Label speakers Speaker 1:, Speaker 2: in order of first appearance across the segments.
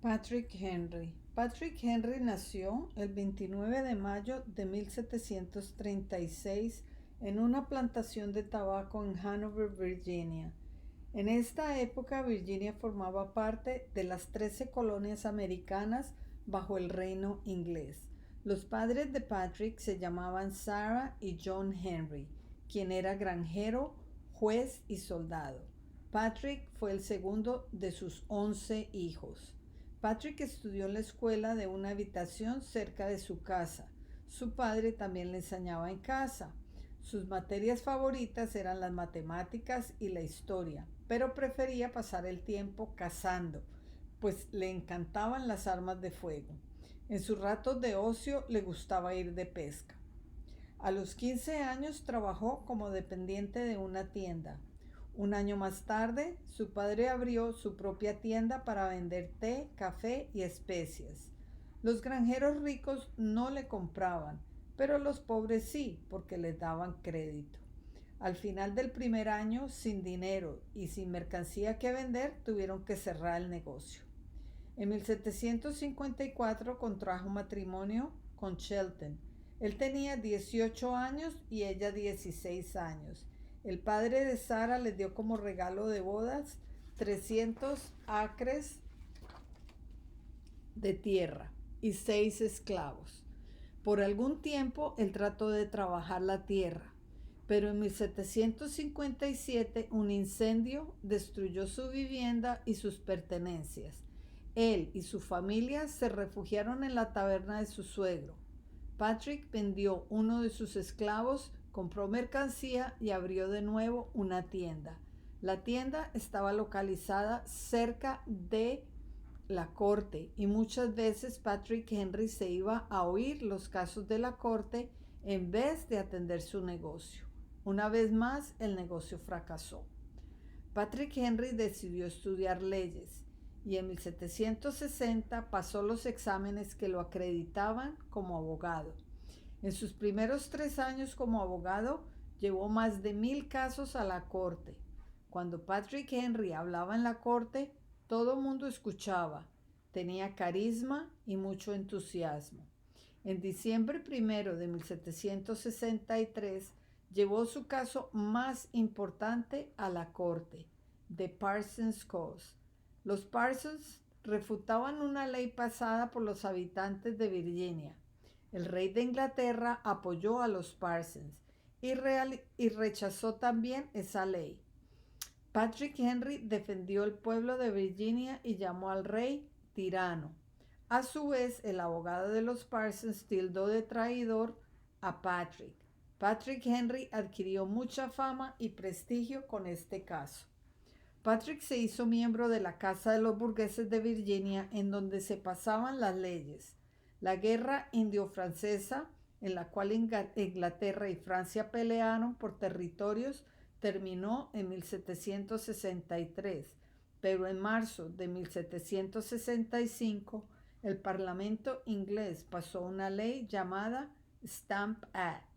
Speaker 1: Patrick Henry. Patrick Henry nació el 29 de mayo de 1736 en una plantación de tabaco en Hanover, Virginia. En esta época, Virginia formaba parte de las 13 colonias americanas bajo el reino inglés. Los padres de Patrick se llamaban Sarah y John Henry, quien era granjero, juez y soldado. Patrick fue el segundo de sus 11 hijos. Patrick estudió en la escuela de una habitación cerca de su casa. Su padre también le enseñaba en casa. Sus materias favoritas eran las matemáticas y la historia, pero prefería pasar el tiempo cazando, pues le encantaban las armas de fuego. En sus ratos de ocio le gustaba ir de pesca. A los 15 años trabajó como dependiente de una tienda. Un año más tarde, su padre abrió su propia tienda para vender té, café y especias. Los granjeros ricos no le compraban, pero los pobres sí, porque les daban crédito. Al final del primer año, sin dinero y sin mercancía que vender, tuvieron que cerrar el negocio. En 1754 contrajo matrimonio con Shelton. Él tenía 18 años y ella 16 años. El padre de Sara les dio como regalo de bodas 300 acres de tierra y 6 esclavos. Por algún tiempo él trató de trabajar la tierra, pero en 1757 un incendio destruyó su vivienda y sus pertenencias. Él y su familia se refugiaron en la taberna de su suegro. Patrick vendió uno de sus esclavos, compró mercancía y abrió de nuevo una tienda. La tienda estaba localizada cerca de la corte y muchas veces Patrick Henry se iba a oír los casos de la corte en vez de atender su negocio. Una vez más, el negocio fracasó. Patrick Henry decidió estudiar leyes y en 1760 pasó los exámenes que lo acreditaban como abogado. En sus primeros 3 años como abogado, llevó más de 1000 casos a la corte. Cuando Patrick Henry hablaba en la corte, todo mundo escuchaba. Tenía carisma y mucho entusiasmo. En diciembre 1 de 1763, llevó su caso más importante a la corte, The Parsons Cause. Los Parsons refutaban una ley pasada por los habitantes de Virginia. El rey de Inglaterra apoyó a los Parsons y rechazó también esa ley. Patrick Henry defendió el pueblo de Virginia y llamó al rey tirano. A su vez, el abogado de los Parsons tildó de traidor a Patrick. Patrick Henry adquirió mucha fama y prestigio con este caso. Patrick se hizo miembro de la Casa de los Burgueses de Virginia, en donde se pasaban las leyes. La guerra indio-francesa, en la cual Inglaterra y Francia pelearon por territorios, terminó en 1763, pero en marzo de 1765 el Parlamento inglés pasó una ley llamada Stamp Act,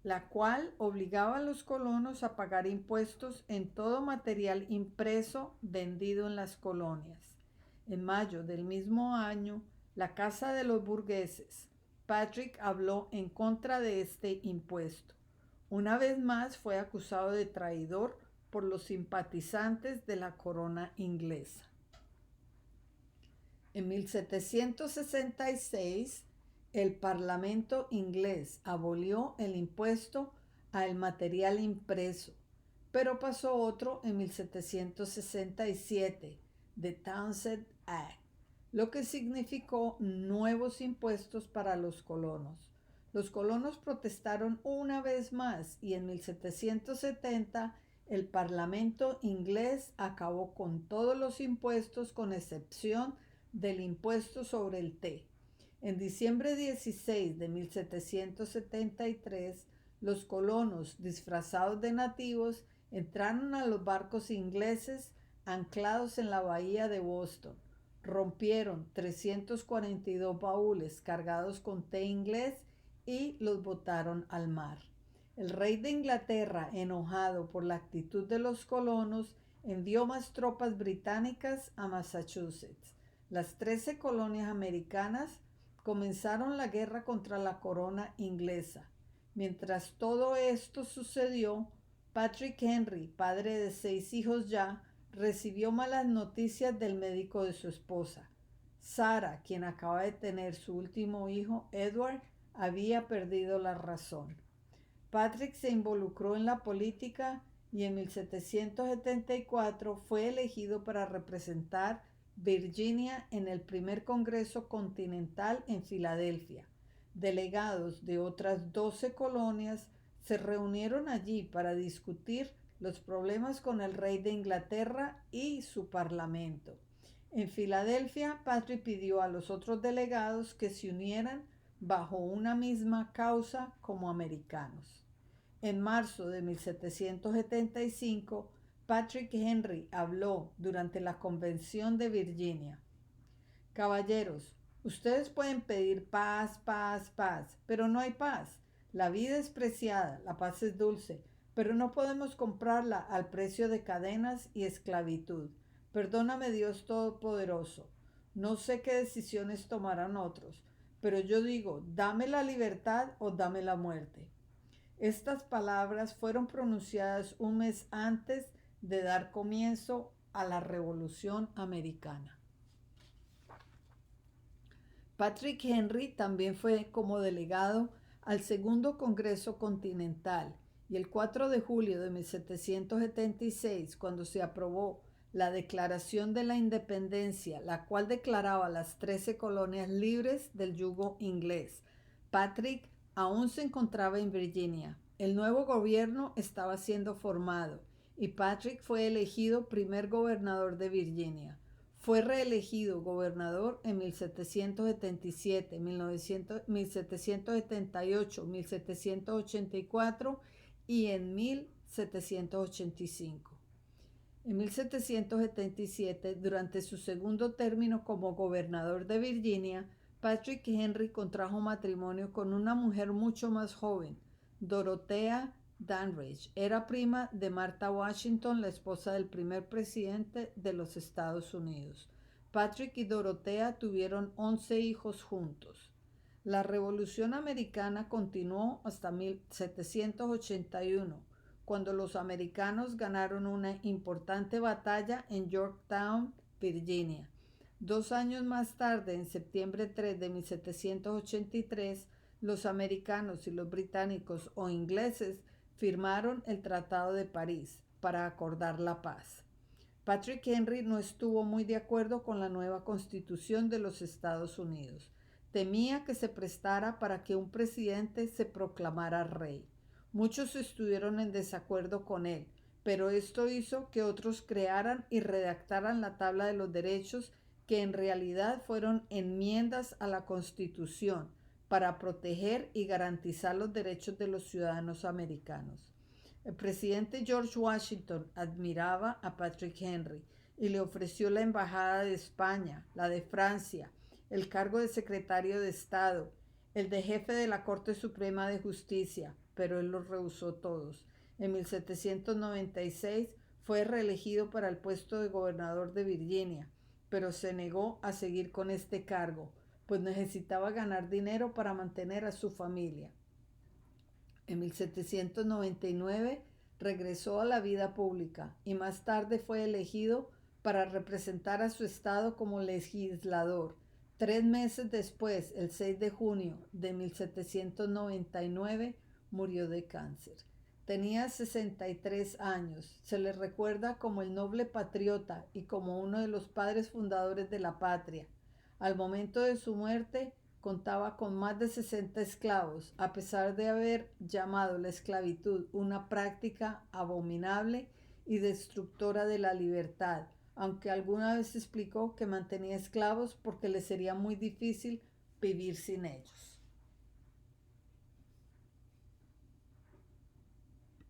Speaker 1: la cual obligaba a los colonos a pagar impuestos en todo material impreso vendido en las colonias. En mayo del mismo año, la Casa de los Burgueses, Patrick habló en contra de este impuesto. Una vez más fue acusado de traidor por los simpatizantes de la corona inglesa. En 1766, el Parlamento inglés abolió el impuesto al material impreso, pero pasó otro en 1767, The Townshend Act, lo que significó nuevos impuestos para los colonos. Los colonos protestaron una vez más y en 1770 el Parlamento inglés acabó con todos los impuestos con excepción del impuesto sobre el té. En diciembre 16 de 1773, los colonos disfrazados de nativos entraron a los barcos ingleses anclados en la bahía de Boston. Rompieron 342 baúles cargados con té inglés y los botaron al mar. El rey de Inglaterra, enojado por la actitud de los colonos, envió más tropas británicas a Massachusetts. las 13 colonias americanas comenzaron la guerra contra la corona inglesa. Mientras todo esto sucedió, Patrick Henry, padre de 6 hijos ya, recibió malas noticias del médico de su esposa. Sarah, quien acaba de tener su último hijo, Edward, había perdido la razón. Patrick se involucró en la política y en 1774 fue elegido para representar Virginia en el primer Congreso Continental en Filadelfia. Delegados de otras 12 colonias se reunieron allí para discutir los problemas con el rey de Inglaterra y su parlamento. En Filadelfia, Patrick pidió a los otros delegados que se unieran bajo una misma causa como americanos. En marzo de 1775, Patrick Henry habló durante la Convención de Virginia. Caballeros, ustedes pueden pedir paz, paz, paz, pero no hay paz. La vida es preciada, la paz es dulce, pero no podemos comprarla al precio de cadenas y esclavitud. Perdóname, Dios Todopoderoso. No sé qué decisiones tomarán otros, pero yo digo, dame la libertad o dame la muerte. Estas palabras fueron pronunciadas un mes antes de dar comienzo a la Revolución Americana. Patrick Henry también fue como delegado al Segundo Congreso Continental y el 4 de julio de 1776, cuando se aprobó la Declaración de la Independencia, la cual declaraba las 13 colonias libres del yugo inglés, Patrick aún se encontraba en Virginia. El nuevo gobierno estaba siendo formado y Patrick fue elegido primer gobernador de Virginia. Fue reelegido gobernador en 1777, 1778, 1784 y en 1785. En 1777, durante su segundo término como gobernador de Virginia, Patrick Henry contrajo matrimonio con una mujer mucho más joven, Dorothea Dandridge. Era prima de Martha Washington, la esposa del primer presidente de los Estados Unidos. Patrick y Dorothea tuvieron 11 hijos juntos. La Revolución Americana continuó hasta 1781, cuando los americanos ganaron una importante batalla en Yorktown, Virginia. 2 años más tarde, en septiembre 3 de 1783, los americanos y los británicos o ingleses firmaron el Tratado de París para acordar la paz. Patrick Henry no estuvo muy de acuerdo con la nueva Constitución de los Estados Unidos. Temía que se prestara para que un presidente se proclamara rey. Muchos estuvieron en desacuerdo con él, pero esto hizo que otros crearan y redactaran la Tabla de los Derechos, que en realidad fueron enmiendas a la Constitución para proteger y garantizar los derechos de los ciudadanos americanos. El presidente George Washington admiraba a Patrick Henry y le ofreció la embajada de España, la de Francia, el cargo de secretario de Estado, el de jefe de la Corte Suprema de Justicia, pero él los rehusó todos. En 1796 fue reelegido para el puesto de gobernador de Virginia, pero se negó a seguir con este cargo, pues necesitaba ganar dinero para mantener a su familia. En 1799 regresó a la vida pública y más tarde fue elegido para representar a su estado como legislador. 3 meses después, el 6 de junio de 1799, murió de cáncer. Tenía 63 años. Se le recuerda como el noble patriota y como uno de los padres fundadores de la patria. Al momento de su muerte, contaba con más de 60 esclavos, a pesar de haber llamado la esclavitud una práctica abominable y destructora de la libertad, aunque alguna vez explicó que mantenía esclavos porque le sería muy difícil vivir sin ellos.